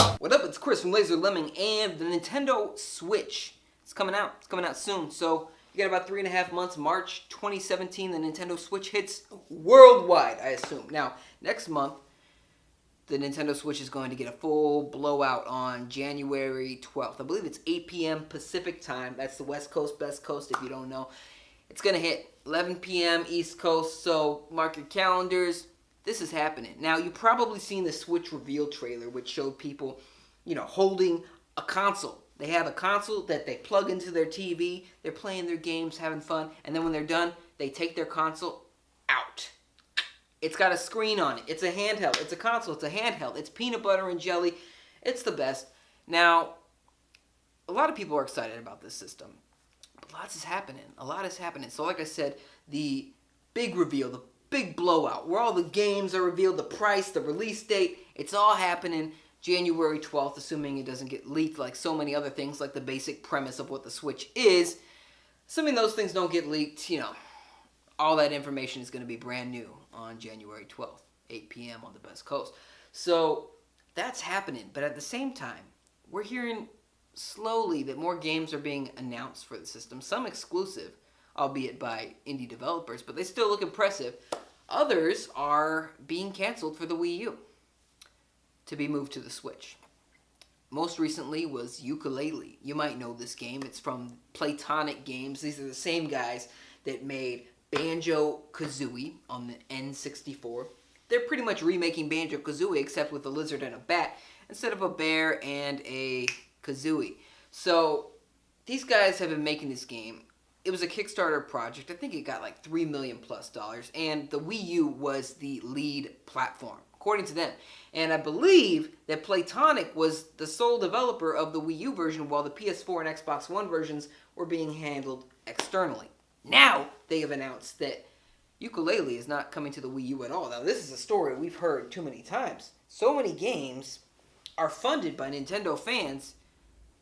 What up, it's Chris from Laser Lemming, and the Nintendo Switch. It's coming out. It's coming out soon. So you got about 3.5 months. March 2017, the Nintendo Switch hits worldwide, I assume. Now, next month, the Nintendo Switch is going to get a full blowout on January 12th. I believe it's 8 p.m. Pacific time. That's the West Coast, best coast if you don't know. It's going to hit 11 p.m. East Coast, so mark your calendars. This is happening. Now, you've probably seen the Switch reveal trailer, which showed people, holding a console. They have a console that they plug into their TV. They're playing their games, having fun. And then when they're done, they take their console out. It's got a screen on it. It's a handheld. It's a console. It's a handheld. It's peanut butter and jelly. It's the best. Now, a lot of people are excited about this system. But lots is happening. A lot is happening. So like I said, the big reveal, the big blowout, where all the games are revealed, the price, the release date, it's all happening January 12th, assuming it doesn't get leaked like so many other things, like the basic premise of what the Switch is. Assuming those things don't get leaked, all that information is going to be brand new on January 12th, 8 p.m. on the West Coast. So that's happening. But at the same time, we're hearing slowly that more games are being announced for the system. Some exclusive, albeit by indie developers, but they still look impressive. Others are being canceled for the Wii U to be moved to the Switch. Most recently was Yooka-Laylee. You might know this game. It's from Playtonic Games. These are the same guys that made Banjo-Kazooie on the N64. They're pretty much remaking Banjo-Kazooie except with a lizard and a bat instead of a bear and a kazooie. So these guys have been making this game. It was a Kickstarter project. I think it got like $3 million+, and the Wii U was the lead platform, according to them. And I believe that Playtonic was the sole developer of the Wii U version while the PS4 and Xbox One versions were being handled externally. Now they have announced that Yooka-Laylee is not coming to the Wii U at all. Now this is a story we've heard too many times. So many games are funded by Nintendo fans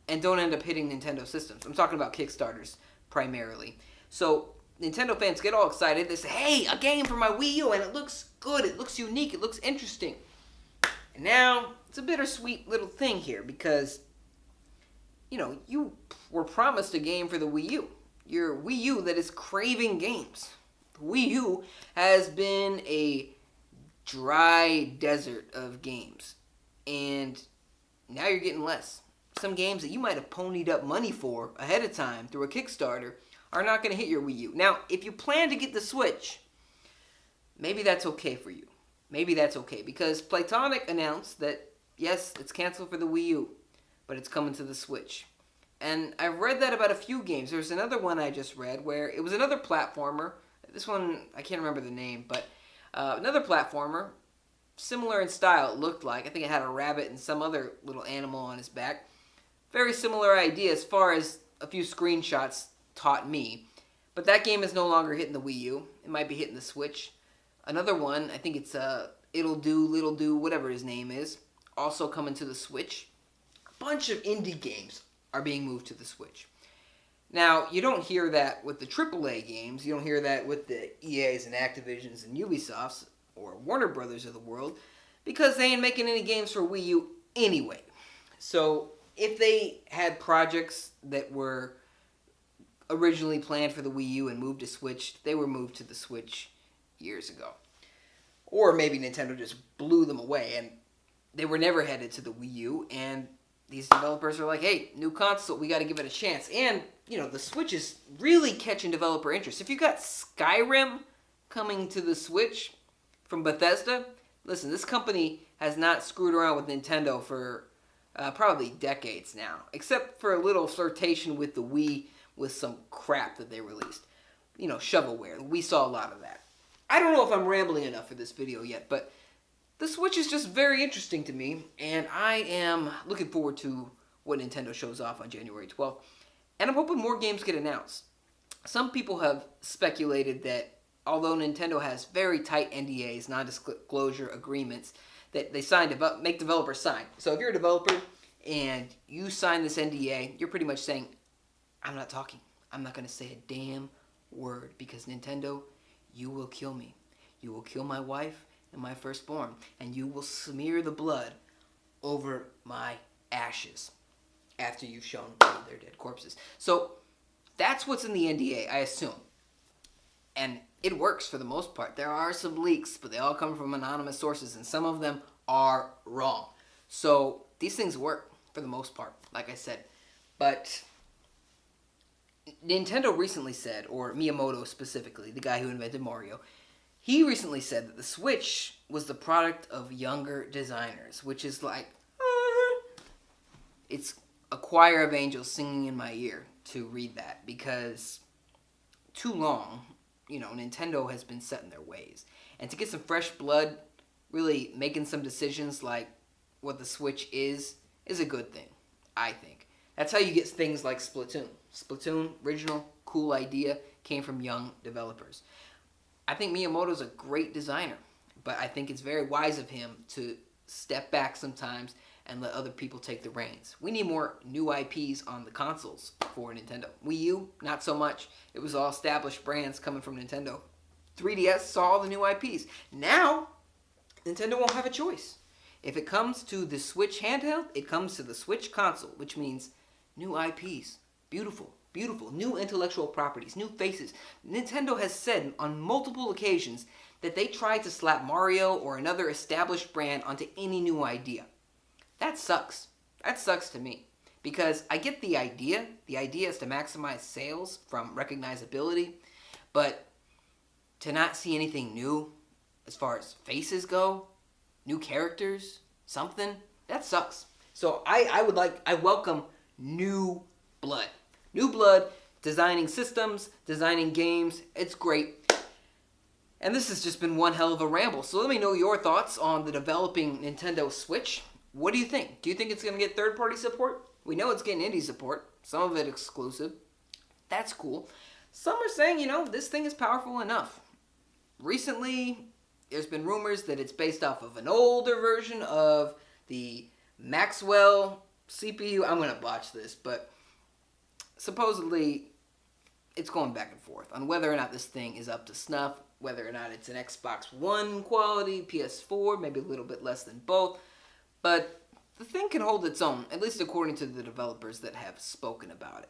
and don't end up hitting Nintendo systems. I'm talking about Kickstarters primarily. So Nintendo fans get all excited. They say, hey, a game for my Wii U, and it looks good, it looks unique, it looks interesting. And now, it's a bittersweet little thing here because, you were promised a game for the Wii U. Your Wii U that is craving games. The Wii U has been a dry desert of games. And now you're getting less. Some games that you might have ponied up money for ahead of time through a Kickstarter are not going to hit your Wii U. Now, if you plan to get the Switch, maybe that's okay for you. Maybe that's okay, because Playtonic announced that, yes, it's canceled for the Wii U, but it's coming to the Switch. And I've read that about a few games. There's another one I just read where it was another platformer. This one, I can't remember the name, but another platformer, similar in style, it looked like. I think it had a rabbit and some other little animal on his back. Very similar idea as far as a few screenshots taught me. But that game is no longer hitting the Wii U. It might be hitting the Switch. Another one, I think it's It'll Do, Little Do, whatever his name is, also coming to the Switch. A bunch of indie games are being moved to the Switch. Now, you don't hear that with the AAA games. You don't hear that with the EAs and Activisions and Ubisofts or Warner Brothers of the world because they ain't making any games for Wii U anyway. So if they had projects that were originally planned for the Wii U and moved to Switch, they were moved to the Switch years ago. Or maybe Nintendo just blew them away and they were never headed to the Wii U, and these developers are like, hey, new console, we got to give it a chance. And, the Switch is really catching developer interest. If you got Skyrim coming to the Switch from Bethesda, listen, this company has not screwed around with Nintendo for probably decades now, except for a little flirtation with the Wii with some crap that they released. Shovelware. We saw a lot of that. I don't know if I'm rambling enough for this video yet, but the Switch is just very interesting to me, and I am looking forward to what Nintendo shows off on January 12th, and I'm hoping more games get announced. Some people have speculated that although Nintendo has very tight NDAs, non-disclosure agreements, that they make developers sign. So if you're a developer and you sign this NDA, you're pretty much saying, I'm not talking. I'm not going to say a damn word because Nintendo, you will kill me. You will kill my wife and my firstborn, and you will smear the blood over my ashes after you've shown me their dead corpses. So that's what's in the NDA, I assume. And it works for the most part. There are some leaks, but they all come from anonymous sources, and some of them are wrong. So these things work for the most part, like I said. But Nintendo recently said, or Miyamoto specifically, the guy who invented Mario, he recently said that the Switch was the product of younger designers, which is like, it's a choir of angels singing in my ear to read that, because too long, Nintendo has been set in their ways. And to get some fresh blood, really making some decisions like what the Switch is a good thing, I think. That's how you get things like Splatoon. Splatoon, original, cool idea, came from young developers. I think Miyamoto's a great designer, but I think it's very wise of him to step back sometimes and let other people take the reins. We need more new IPs on the consoles for Nintendo. Wii U, not so much. It was all established brands coming from Nintendo. 3DS saw all the new IPs. Now, Nintendo won't have a choice. If it comes to the Switch handheld, it comes to the Switch console, which means new IPs. Beautiful, beautiful. New intellectual properties, new faces. Nintendo has said on multiple occasions that they tried to slap Mario or another established brand onto any new idea. That sucks. That sucks to me. Because I get the idea. The idea is to maximize sales from recognizability. But to not see anything new as far as faces go, new characters, something, that sucks. So I welcome new blood. New blood, designing systems, designing games. It's great. And this has just been one hell of a ramble. So let me know your thoughts on the developing Nintendo Switch. What do you think? Do you think it's going to get third-party support? We know it's getting indie support. Some of it exclusive. That's cool. Some are saying, this thing is powerful enough. Recently, there's been rumors that it's based off of an older version of the Maxwell CPU. I'm going to botch this, but supposedly it's going back and forth on whether or not this thing is up to snuff, whether or not it's an Xbox One quality, PS4, maybe a little bit less than both. But the thing can hold its own, at least according to the developers that have spoken about it.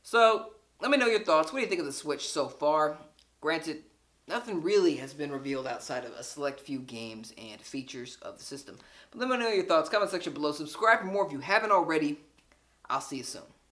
So, let me know your thoughts. What do you think of the Switch so far? Granted, nothing really has been revealed outside of a select few games and features of the system. But let me know your thoughts. Comment section below. Subscribe for more if you haven't already. I'll see you soon.